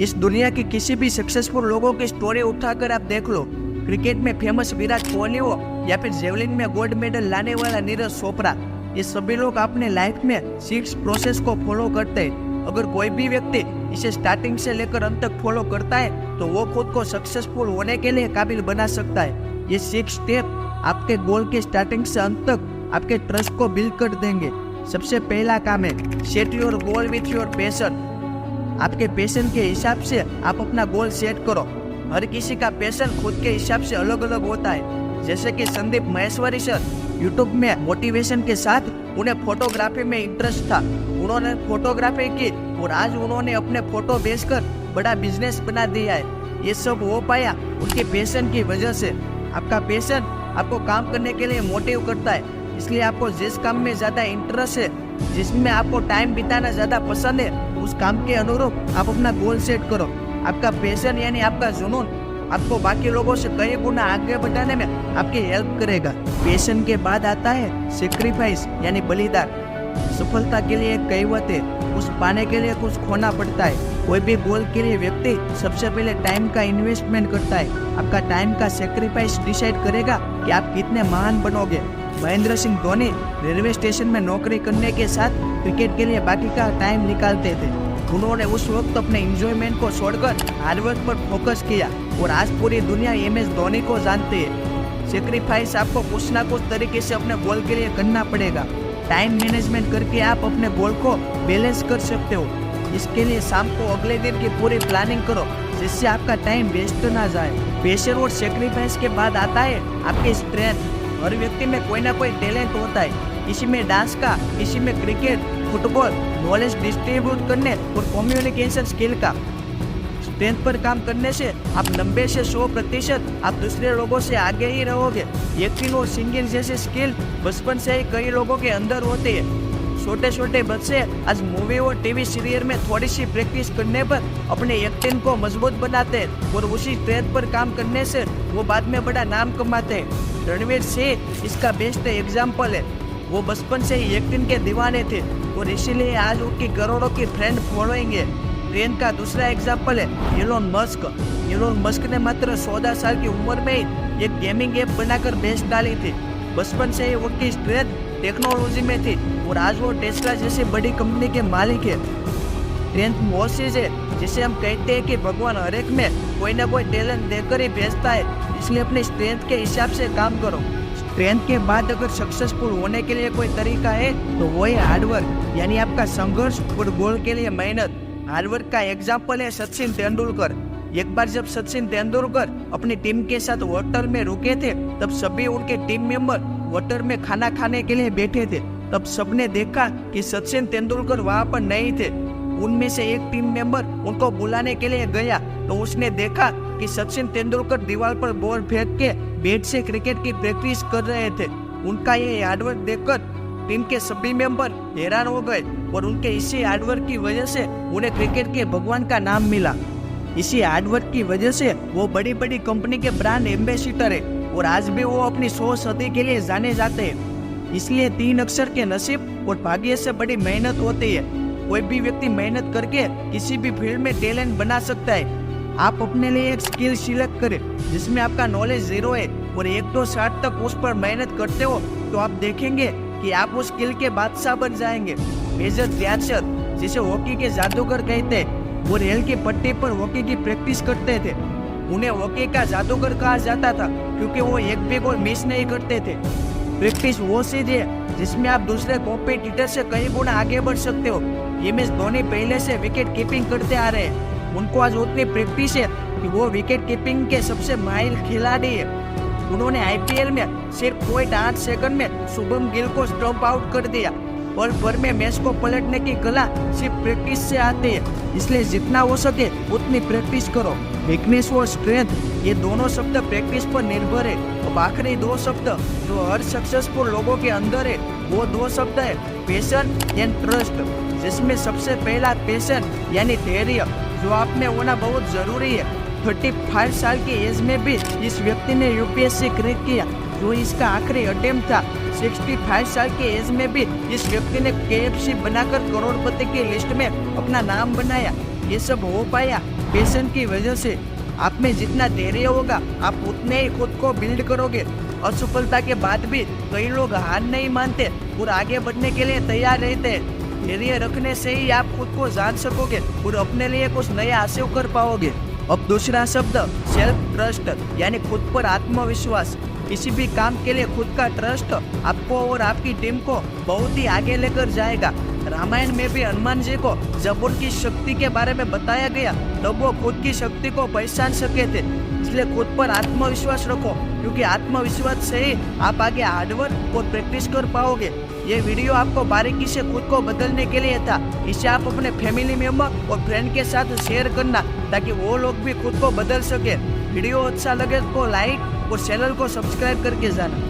इस दुनिया की किसी भी सक्सेसफुल लोगों की स्टोरी उठाकर आप देख लो, क्रिकेट में फेमस विराट कोहली हो या फिर जेवलिन में गोल्ड मेडल लाने वाला नीरज चोपड़ा, ये सभी लोग अपने लाइफ में 6 प्रोसेस को फॉलो करते हैं। अगर कोई भी व्यक्ति इसे स्टार्टिंग से लेकर अंत तक फॉलो करता है तो वो खुद को सक्सेसफुल होने के लिए काबिल बना सकता है। ये 6 स्टेप आपके गोल के स्टार्टिंग से अंत तक आपके ट्रस्ट को बिल्ड कर देंगे। सबसे पहला काम है set your goal with your passion. आपके पैशन के हिसाब से आप अपना गोल सेट करो। हर किसी का पैशन खुद के हिसाब से अलग अलग होता है। जैसे कि संदीप महेश्वरी सर यूट्यूब में मोटिवेशन के साथ उन्हें फोटोग्राफी में इंटरेस्ट था, उन्होंने फोटोग्राफी की और आज उन्होंने अपने फोटो बेचकर बड़ा बिजनेस बना दिया है। ये सब हो पाया उनके पैशन की वजह से। आपका पैशन आपको काम करने के लिए मोटिव करता है, इसलिए आपको जिस काम में ज्यादा इंटरेस्ट है, जिसमें आपको टाइम बिताना ज्यादा पसंद है, उस काम के अनुरूप आप अपना गोल सेट करो। आपका पैशन यानी आपका जुनून आपको बाकी लोगों से कई गुना आगे बढ़ाने में आपकी हेल्प करेगा। पैशन के बाद आता है सेक्रीफाइस यानी बलिदान। सफलता के लिए एक कहावत है, कुछ पाने के लिए कुछ खोना पड़ता है। कोई भी गोल के लिए व्यक्ति सबसे पहले टाइम का इन्वेस्टमेंट करता है। आपका टाइम का सेक्रीफाइस डिसाइड करेगा कि आप कितने महान बनोगे। महेंद्र सिंह धोनी रेलवे स्टेशन में नौकरी करने के साथ क्रिकेट के लिए बाकी का टाइम निकालते थे। उन्होंने उस वक्त अपने एंजॉयमेंट को छोड़कर हार्डवर्क पर फोकस किया और आज पूरी दुनिया MS धोनी को जानती है। सेक्रीफाइस आपको कुछ ना कुछ तरीके से अपने गोल के लिए करना पड़ेगा। टाइम मैनेजमेंट करके आप अपने गोल को बैलेंस कर सकते हो। इसके लिए शाम को अगले दिन की पूरी प्लानिंग करो, जिससे आपका टाइम वेस्ट ना जाए। पैशन और सेक्रीफाइस के बाद आता है आपकी स्ट्रेंथ। हर व्यक्ति में कोई ना कोई टैलेंट होता है, किसी में डांस का, किसी में क्रिकेट, फुटबॉल, नॉलेज डिस्ट्रीब्यूट करने और कम्युनिकेशन स्किल का। स्ट्रेंथ पर काम करने से आप 90 से 100% आप दूसरे लोगों से आगे ही रहोगे। एक्टिंग और सिंगिंग जैसे स्किल बचपन से ही कई लोगों के अंदर होते हैं। छोटे छोटे बच्चे आज मूवी और टीवी सीरियल में थोड़ी सी प्रैक्टिस करने पर अपने एक्टिंग को मजबूत बनाते हैं और उसी स्ट्रेंथ पर काम करने से वो बाद में बड़ा नाम कमाते हैं। रणवीर सिंह इसका बेस्ट एग्जाम्पल है। वो बचपन से ही एक्टिंग के दीवाने थे और इसीलिए आज उनकी करोड़ों की फ्रेंड फॉलोइंग है। ट्रेन का दूसरा एग्जाम्पल है एलोन मस्क। एलोन मस्क ने मात्र 14 साल की उम्र में ही एक गेमिंग ऐप बनाकर बेच डाली थी। बचपन से ही उनकी स्ट्रेंथ टेक्नोलॉजी में थी और आज वो टेस्ला जैसी बड़ी कंपनी के मालिक है। स्ट्रेंथ वो चीज है जिसे हम कहते हैं कि भगवान हर एक में कोई ना कोई टैलेंट देकर ही भेजता है, इसलिए अपनी स्ट्रेंथ के हिसाब से काम करो। स्ट्रेंथ के बाद अगर सक्सेसफुल होने के लिए कोई तरीका है तो वो है हार्डवर्क, यानी आपका संघर्ष और गोल के लिए मेहनत। हार्डवर्क का एग्जाम्पल है सचिन तेंदुलकर। एक बार जब सचिन तेंदुलकर अपनी टीम के साथ होटल में रुके थे, तब सभी उनके टीम मेंबर होटल में खाना खाने के लिए बैठे थे। तब सबने देखा कि सचिन तेंदुलकर वहां पर नहीं थे। उनमें से एक टीम मेंबर उनको बुलाने के लिए गया तो उसने देखा कि सचिन तेंदुलकर दीवार पर बॉल फेंक के बैट से क्रिकेट की प्रैक्टिस कर रहे थे। उनका ये हार्डवर्क देखकर टीम के सभी मेंबर हैरान हो गए और उनके इसी हार्डवर्क की वजह से उन्हें क्रिकेट के भगवान का नाम मिला। इसी हार्डवर्क की वजह से वो बड़ी बड़ी कंपनी के ब्रांड एम्बेसडर है और आज भी वो अपनी 100 सदी के लिए जाने जाते हैं। इसलिए 3 अक्षर के नसीब और भाग्य से बड़ी मेहनत होती है। कोई भी व्यक्ति मेहनत करके किसी भी फील्ड में टैलेंट बना सकता है। आप अपने लिए एक स्किल सिलेक्ट करें जिसमें आपका नॉलेज 0 है और 1-2 साल तक उस पर मेहनत करते हो तो आप देखेंगे कि आप उस स्किल के बादशाह बन जाएंगे। मेजर ध्यानचंद, जिसे हॉकी के जादूगर कहते हैं, वो रेल की पट्टी पर हॉकी की प्रैक्टिस करते थे। उन्हें हॉकी का जादूगर कहा जाता था क्योंकि वो एक भी गोल मिस नहीं करते थे। प्रैक्टिस वो चीज है जिसमें आप दूसरे कॉम्पिटिटर से कई गुना आगे बढ़ सकते हो। MS धोनी पहले से विकेट कीपिंग करते आ रहे हैं। उनको आज उतनी प्रैक्टिस है कि वो विकेट कीपिंग के सबसे माहिर खिलाड़ी है। उन्होंने IPL में सिर्फ 0.8 सेकंड में शुभम गिल को स्टंप आउट कर दिया। पल भर में मैच को पलटने की कला सिर्फ प्रैक्टिस से आती है, इसलिए जितना हो सके उतनी प्रैक्टिस करो। वीकनेस और स्ट्रेंथ ये दोनों शब्द प्रैक्टिस पर निर्भर है। अब आखिरी 2 शब्द जो हर सक्सेसफुल लोगों के अंदर है वो 2 शब्द है पैशन एंड ट्रस्ट, जिसमें सबसे पहला पैशन यानी धैर्य जो आप में होना बहुत जरूरी है। 35 साल की एज में भी इस व्यक्ति ने UPSC क्रैक किया जो इसका आखिरी अटेम्प्ट था। 65 साल की एज में भी इस व्यक्ति ने KFC बनाकर करोड़पति की लिस्ट में अपना नाम बनाया। ये सब हो पाया पैशन की वजह से। आप में जितना धैर्य होगा आप उतने ही खुद को बिल्ड करोगे। असफलता के बाद भी कई लोग हार नहीं मानते और आगे बढ़ने के लिए तैयार रहते हैं। धैर्य रखने से ही आप खुद को जान सकोगे और अपने लिए कुछ नया हासिल कर पाओगे। अब दूसरा शब्द सेल्फ ट्रस्ट यानी खुद पर आत्मविश्वास। किसी भी काम के लिए खुद का ट्रस्ट आपको और आपकी टीम को बहुत ही आगे लेकर जाएगा। रामायण में भी हनुमान जी को जब उनकी शक्ति के बारे में बताया गया तब वो खुद की शक्ति को पहचान सके थे। इसलिए खुद पर आत्मविश्वास रखो, क्योंकि आत्मविश्वास से ही आप आगे हार्डवर्क और प्रैक्टिस कर पाओगे। ये वीडियो आपको बारीकी से खुद को बदलने के लिए था। इसे आप अपने फैमिली मेंबर और फ्रेंड के साथ शेयर करना ताकि वो लोग भी खुद को बदल सके। वीडियो अच्छा लगे तो लाइक और चैनल को सब्सक्राइब करके जाना।